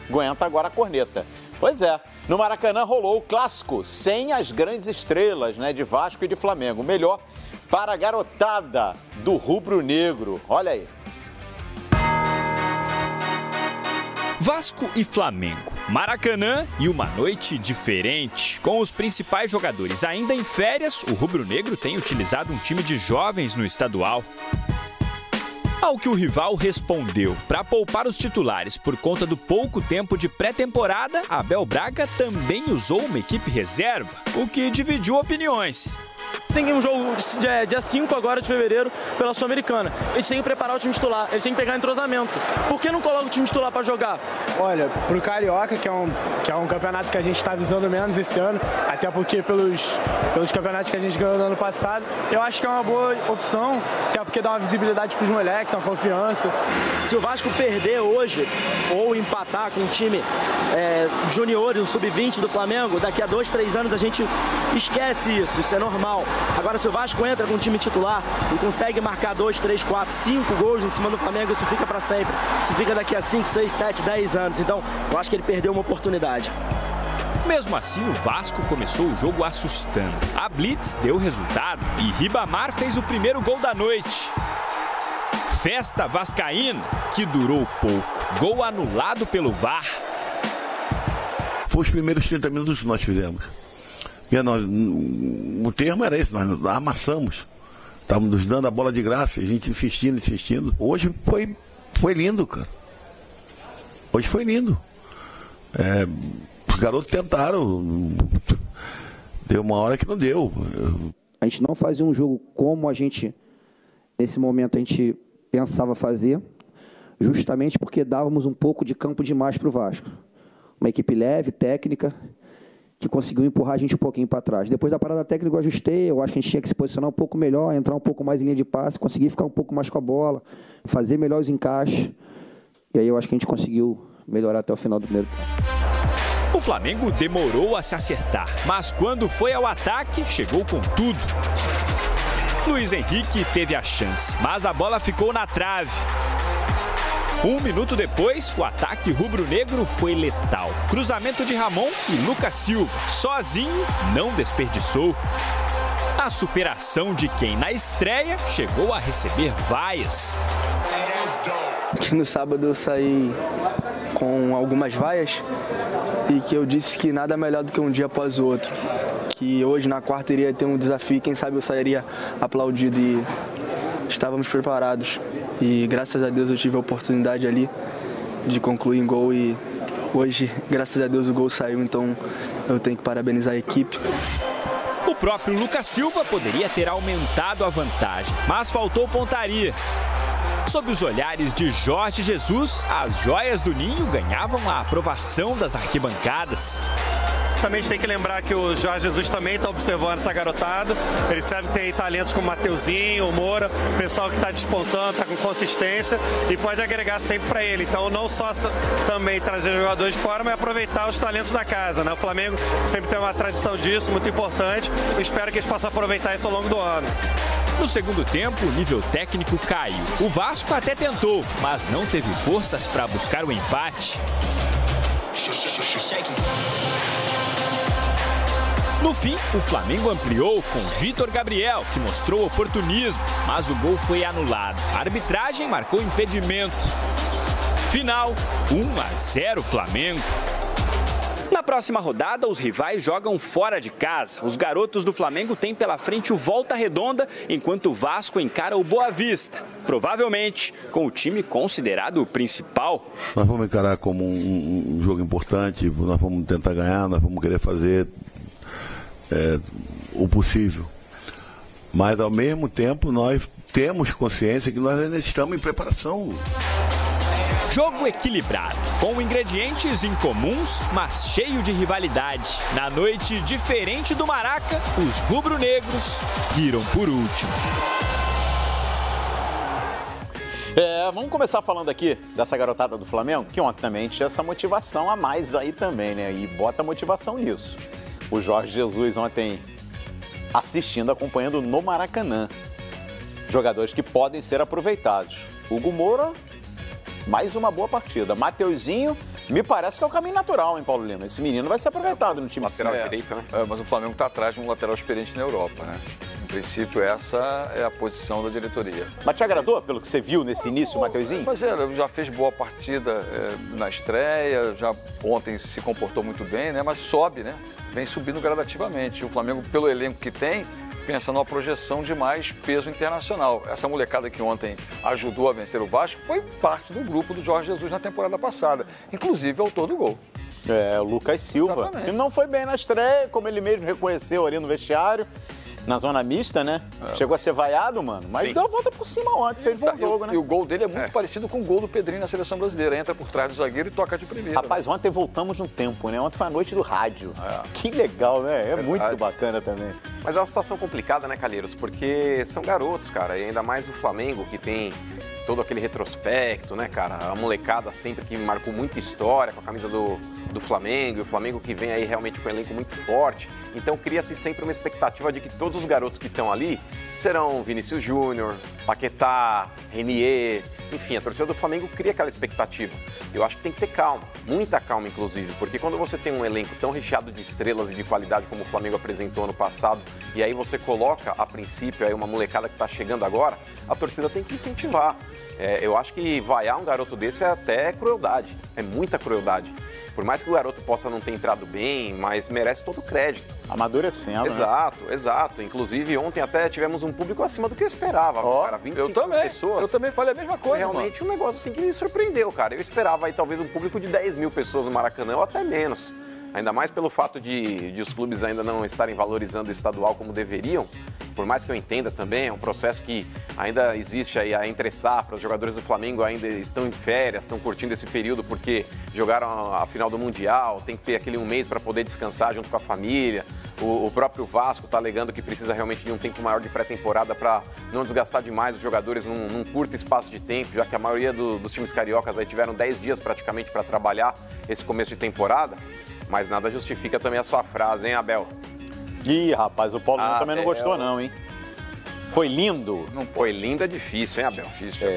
aguenta agora a corneta. Pois é, no Maracanã rolou o clássico sem as grandes estrelas, né, de Vasco e de Flamengo. Melhor para a garotada do rubro-negro. Olha aí. Vasco e Flamengo, Maracanã e uma noite diferente. Com os principais jogadores ainda em férias, o rubro-negro tem utilizado um time de jovens no estadual. Ao que o rival respondeu, para poupar os titulares por conta do pouco tempo de pré-temporada, Abel Braga também usou uma equipe reserva, o que dividiu opiniões. Tem um jogo dia 5 agora de fevereiro pela Sul-Americana. Eles têm que preparar o time titular, eles têm que pegar entrosamento. Por que não coloca o time titular para jogar? Olha, pro Carioca, que é um campeonato que a gente está visando menos esse ano, até porque pelos campeonatos que a gente ganhou no ano passado, eu acho que é uma boa opção, até porque dá uma visibilidade pros moleques, uma confiança. Se o Vasco perder hoje, ou empatar com um time juniores, um sub-20 do Flamengo, daqui a 2, 3 anos a gente esquece isso é normal. Agora, se o Vasco entra com um time titular e consegue marcar 2, 3, 4, 5 gols em cima do Flamengo, isso fica para sempre. Isso fica daqui a 5, 6, 7, 10 anos. Então, eu acho que ele perdeu uma oportunidade. Mesmo assim, o Vasco começou o jogo assustando. A blitz deu resultado e Ribamar fez o primeiro gol da noite. Festa vascaína, que durou pouco. Gol anulado pelo VAR. Foi os primeiros 30 minutos que nós fizemos. O termo era esse, nós amassamos. Estávamos nos dando a bola de graça, a gente insistindo. Hoje foi lindo, cara. Hoje foi lindo. Os garotos tentaram. Deu uma hora que não deu. A gente não fazia um jogo como a gente, nesse momento, a gente pensava fazer, justamente porque dávamos um pouco de campo demais para o Vasco. Uma equipe leve, técnica, que conseguiu empurrar a gente um pouquinho para trás. Depois da parada técnica eu ajustei, eu acho que a gente tinha que se posicionar um pouco melhor, entrar um pouco mais em linha de passe, conseguir ficar um pouco mais com a bola, fazer melhor os encaixes. E aí eu acho que a gente conseguiu melhorar até o final do primeiro tempo. O Flamengo demorou a se acertar, mas quando foi ao ataque, chegou com tudo. Luiz Henrique teve a chance, mas a bola ficou na trave. 1 minuto depois, o ataque rubro-negro foi letal. Cruzamento de Ramon e Lucas Silva. Sozinho, não desperdiçou. A superação de quem, na estreia, chegou a receber vaias. No sábado eu saí com algumas vaias e que eu disse que nada melhor do que um dia após o outro. Que hoje, na quarta, iria ter um desafio e quem sabe eu sairia aplaudido e estávamos preparados. E graças a Deus eu tive a oportunidade ali de concluir em gol e hoje, graças a Deus, o gol saiu, então eu tenho que parabenizar a equipe. O próprio Lucas Silva poderia ter aumentado a vantagem, mas faltou pontaria. Sob os olhares de Jorge Jesus, as joias do Ninho ganhavam a aprovação das arquibancadas. Também a gente tem que lembrar que o Jorge Jesus também está observando essa garotada. Ele sabe que tem talentos como o Mateuzinho, o Moura, o pessoal que está despontando, está com consistência e pode agregar sempre para ele. Então, não só também trazer jogadores de fora, mas aproveitar os talentos da casa, né? O Flamengo sempre tem uma tradição disso, muito importante. Espero que eles possam aproveitar isso ao longo do ano. No segundo tempo, o nível técnico caiu. O Vasco até tentou, mas não teve forças para buscar o empate. No fim, o Flamengo ampliou com Vitor Gabriel, que mostrou oportunismo, mas o gol foi anulado. A arbitragem marcou impedimento. Final, 1-0 Flamengo. Na próxima rodada, os rivais jogam fora de casa. Os garotos do Flamengo têm pela frente o Volta Redonda, enquanto o Vasco encara o Boa Vista. Provavelmente com o time considerado o principal. Nós vamos encarar como um jogo importante, nós vamos tentar ganhar, nós vamos querer fazer o possível. Mas ao mesmo tempo nós temos consciência que nós ainda estamos em preparação. Jogo equilibrado, com ingredientes incomuns, mas cheio de rivalidade. Na noite diferente do Maraca, os rubro-negros riram por último. Vamos começar falando aqui dessa garotada do Flamengo, que ontem tinha essa motivação a mais aí também, né? E bota motivação nisso. O Jorge Jesus ontem assistindo, acompanhando no Maracanã. Jogadores que podem ser aproveitados. Hugo Moura, mais uma boa partida. Mateuzinho Me parece que é o caminho natural, hein, Paulo Lima? Esse menino vai ser aproveitado no time. Lateral direito, né? Mas o Flamengo está atrás de um lateral experiente na Europa, né? Em princípio, essa é a posição da diretoria. Mas te agradou pelo que você viu nesse início, Mateuzinho? Mas já fez boa partida na estreia, já ontem se comportou muito bem, né? Mas sobe, né? Vem subindo gradativamente. O Flamengo, pelo elenco que tem, pensa numa projeção de mais peso internacional. Essa molecada que ontem ajudou a vencer o Vasco foi parte do grupo do Jorge Jesus na temporada passada, inclusive autor do gol. O Lucas Silva, Exatamente. que não foi bem na estreia, como ele mesmo reconheceu ali no vestiário, na zona mista, né? Chegou a ser vaiado, mano, mas deu a volta por cima ontem, fez bom jogo, né? E o gol dele é muito parecido com o gol do Pedrinho na Seleção Brasileira. Entra por trás do zagueiro e toca de primeira. Rapaz, ontem voltamos no tempo, né? Ontem foi a noite do rádio. Que legal, né? É muito bacana também. Mas é uma situação complicada, né, Calheiros? Porque são garotos, cara, e ainda mais o Flamengo, que tem todo aquele retrospecto, né, cara? A molecada sempre que marcou muita história com a camisa do Flamengo, e o Flamengo que vem aí realmente com um elenco muito forte. Então cria-se sempre uma expectativa de que todos os garotos que estão ali serão Vinícius Júnior, Paquetá, Renier, enfim, a torcida do Flamengo cria aquela expectativa. Eu acho que tem que ter calma, muita calma inclusive, porque quando você tem um elenco tão recheado de estrelas e de qualidade como o Flamengo apresentou ano passado, e aí você coloca a princípio aí uma molecada que está chegando agora, a torcida tem que incentivar. Eu acho que vaiar um garoto desse é até crueldade, é muita crueldade. Por mais que o garoto possa não ter entrado bem, mas merece todo o crédito. Amadurecendo, Exato, né? Exato. Inclusive, ontem até tivemos um público acima do que eu esperava, cara. 25 pessoas. Eu também falei a mesma coisa, realmente um negócio assim que me surpreendeu, cara. Eu esperava aí talvez um público de 10 mil pessoas no Maracanã, ou até menos. Ainda mais pelo fato de os clubes ainda não estarem valorizando o estadual como deveriam. Por mais que eu entenda também, é um processo que ainda existe aí a entre-safra. Os jogadores do Flamengo ainda estão em férias, estão curtindo esse período porque jogaram a final do Mundial, tem que ter aquele um mês para poder descansar junto com a família. O próprio Vasco está alegando que precisa realmente de um tempo maior de pré-temporada para não desgastar demais os jogadores num curto espaço de tempo, já que a maioria dos times cariocas aí tiveram 10 dias praticamente para trabalhar esse começo de temporada. Mas nada justifica também a sua frase, hein, Abel? Ih, rapaz, o Paulo também não gostou não, hein? Foi lindo. Não foi lindo, é difícil, hein, Abel? Difícil.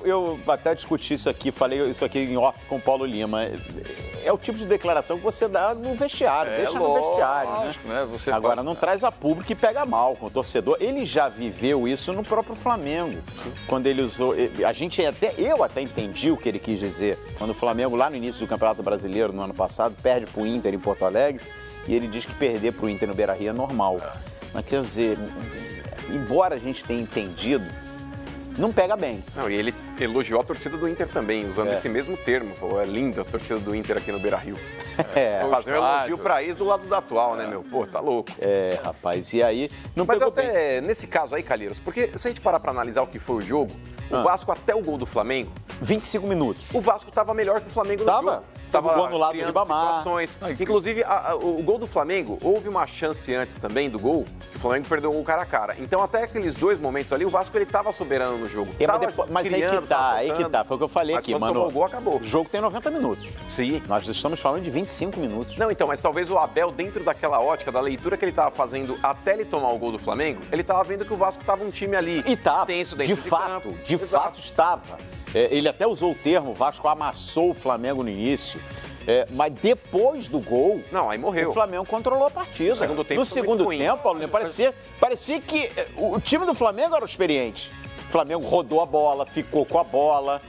Eu até discuti isso aqui, falei isso aqui em off com o Paulo Lima. É o tipo de declaração que você dá no vestiário, deixa no vestiário, né? Você agora, não traz a público e pega mal com o torcedor. Ele já viveu isso no próprio Flamengo. Quando ele usou... Eu até entendi o que ele quis dizer. Quando o Flamengo, lá no início do Campeonato Brasileiro, no ano passado, perde pro Inter em Porto Alegre, e ele diz que perder pro Inter no Beira-Rio é normal. Mas quer dizer, embora a gente tenha entendido, não pega bem. Não, e ele elogiou a torcida do Inter também, usando esse mesmo termo. Falou, é linda a torcida do Inter aqui no Beira-Rio. Fazer um elogio pra ex do lado do atual, né, meu? Pô, tá louco. Rapaz, e aí... Não Mas pegou até nesse caso aí, Calheiros, porque se a gente parar pra analisar o que foi o jogo, o Vasco até o gol do Flamengo... 25 minutos. O Vasco tava melhor que o Flamengo no jogo. Tava gol no lado do Ribamar. Inclusive, o gol do Flamengo, houve uma chance antes também do gol, que o Flamengo perdeu o cara a cara. Então, até aqueles dois momentos ali, o Vasco ele tava soberano no jogo. Mas aí que tá, foi o que eu falei aqui, mano. Tomou o gol, acabou. O jogo tem 90 minutos. Sim. Nós estamos falando de 25 minutos. Não, então, mas talvez o Abel, dentro daquela ótica, da leitura que ele tava fazendo até ele tomar o gol do Flamengo, ele tava vendo que o Vasco tava um time ali. E tá, tenso dentro de campo. De fato estava. Ele até usou o termo, o Vasco amassou o Flamengo no início. Mas depois do gol, aí morreu. O Flamengo controlou a partida. No segundo tempo, Paulinho, parecia que o time do Flamengo era o experiente. O Flamengo rodou a bola, ficou com a bola.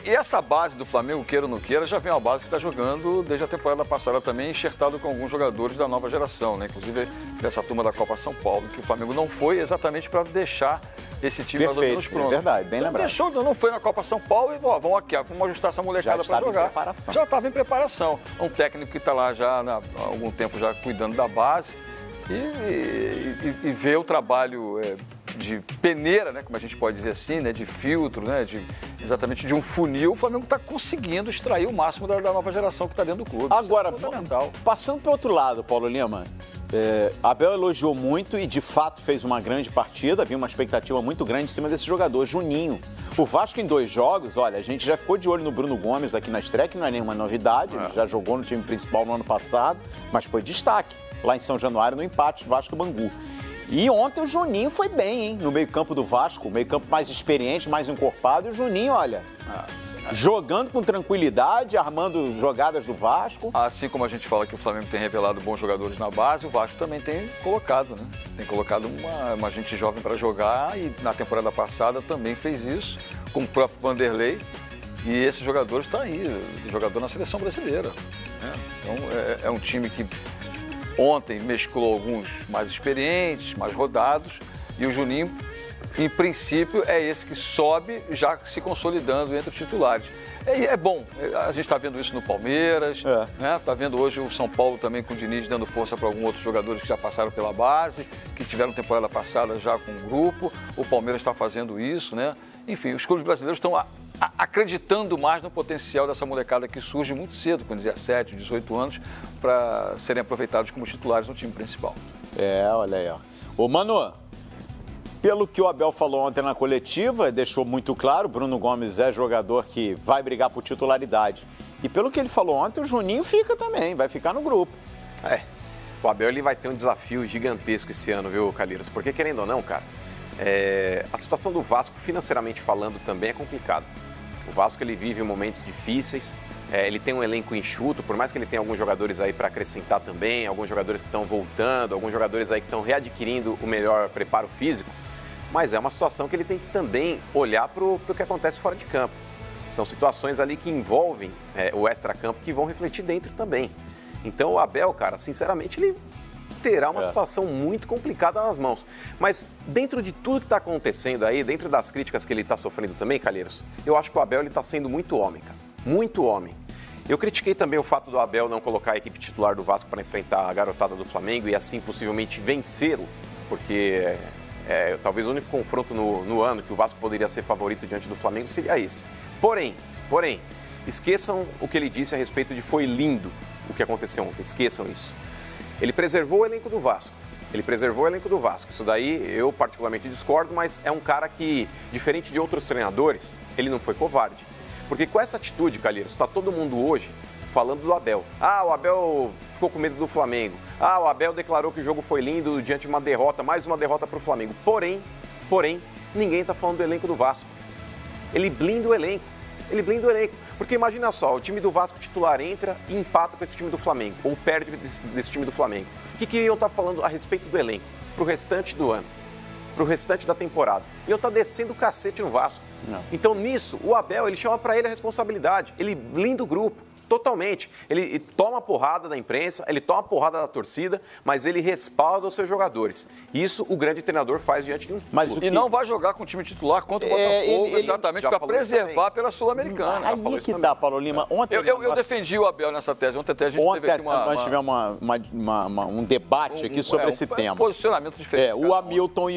E essa base do Flamengo, queira ou não queira, já vem uma base que está jogando desde a temporada passada também, enxertado com alguns jogadores da nova geração, né? Inclusive dessa turma da Copa São Paulo, que o Flamengo não foi exatamente para deixar esse time mais ou menos pronto. Verdade, bem lembrado. Não foi na Copa São Paulo e vamos aqui, vamos ajustar essa molecada para jogar. Já estava em preparação. Um técnico que está lá já há algum tempo já cuidando da base e vê o trabalho de peneira, né, como a gente pode dizer assim, né, de filtro, né, exatamente de um funil. O Flamengo está conseguindo extrair o máximo da nova geração que está dentro do clube. Agora, passando para o outro lado, Paulo Lima, Abel elogiou muito e de fato fez uma grande partida, havia uma expectativa muito grande em cima desse jogador, Juninho. O Vasco em 2 jogos, olha, a gente já ficou de olho no Bruno Gomes aqui na estreia, que não é nenhuma novidade, ele já jogou no time principal no ano passado, mas foi destaque lá em São Januário no empate Vasco-Bangu. E ontem o Juninho foi bem, hein, no meio-campo do Vasco, meio-campo mais experiente, mais encorpado, e o Juninho, olha... Jogando com tranquilidade, armando jogadas do Vasco. Assim como a gente fala que o Flamengo tem revelado bons jogadores na base, o Vasco também tem colocado, né? Tem colocado uma gente jovem para jogar e na temporada passada também fez isso, com o próprio Vanderlei. E esse jogador está aí, jogador na seleção brasileira. Né? Então é um time que ontem mesclou alguns mais experientes, mais rodados, e o Juninho, em princípio, é esse que sobe já se consolidando entre os titulares. É bom, a gente está vendo isso no Palmeiras, né? Está vendo hoje o São Paulo também com o Diniz dando força para alguns outros jogadores que já passaram pela base, que tiveram temporada passada já com o grupo, o Palmeiras está fazendo isso, né? Enfim, os clubes brasileiros estão acreditando mais no potencial dessa molecada que surge muito cedo, com 17, 18 anos, para serem aproveitados como titulares no time principal. Olha aí, ó. Ô, Manu, pelo que o Abel falou ontem na coletiva, deixou muito claro, Bruno Gomes é jogador que vai brigar por titularidade. E pelo que ele falou ontem, o Juninho fica também, vai ficar no grupo. O Abel ele vai ter um desafio gigantesco esse ano, viu, Calheiros? Porque, querendo ou não, cara, a situação do Vasco, financeiramente falando, também é complicada. O Vasco ele vive momentos difíceis, ele tem um elenco enxuto, por mais que ele tenha alguns jogadores aí para acrescentar também, alguns jogadores que estão voltando, alguns jogadores aí que estão readquirindo o melhor preparo físico, mas é uma situação que ele tem que também olhar para o que acontece fora de campo. São situações ali que envolvem o extracampo que vão refletir dentro também. Então o Abel, cara, sinceramente, ele terá uma situação muito complicada nas mãos. Mas dentro de tudo que está acontecendo aí, dentro das críticas que ele está sofrendo também, Calheiros, eu acho que o Abel está sendo muito homem, cara. Muito homem. Eu critiquei também o fato do Abel não colocar a equipe titular do Vasco para enfrentar a garotada do Flamengo e assim possivelmente vencê-lo, porque talvez o único confronto no ano que o Vasco poderia ser favorito diante do Flamengo seria esse. Porém, esqueçam o que ele disse a respeito de foi lindo o que aconteceu ontem, esqueçam isso. Ele preservou o elenco do Vasco. Isso daí eu particularmente discordo, mas é um cara que, diferente de outros treinadores, ele não foi covarde. Porque com essa atitude, Calheiros, está todo mundo hoje falando do Abel. O Abel ficou com medo do Flamengo. O Abel declarou que o jogo foi lindo diante de uma derrota, mais uma derrota para o Flamengo. Porém, ninguém está falando do elenco do Vasco. Ele blinda o elenco. Porque imagina só, o time do Vasco titular entra e empata com esse time do Flamengo, ou perde desse time do Flamengo. O que iam estar falando a respeito do elenco para o restante do ano, para o restante da temporada? Iam estar descendo o cacete no Vasco. Não. Então nisso, o Abel, ele chama para ele a responsabilidade, ele blinda o grupo. Totalmente. Ele toma a porrada da imprensa, ele toma a porrada da torcida, mas ele respalda os seus jogadores. Isso o grande treinador faz diante de um clube. Não vai jogar com o time titular contra o Botafogo, exatamente para preservar pela Sul-Americana. Aí que dá, Paulo Lima. Ontem eu defendi o Abel nessa tese. Ontem a gente teve aqui nós tivemos um debate aqui sobre esse tema. Posicionamento diferente. O Hamilton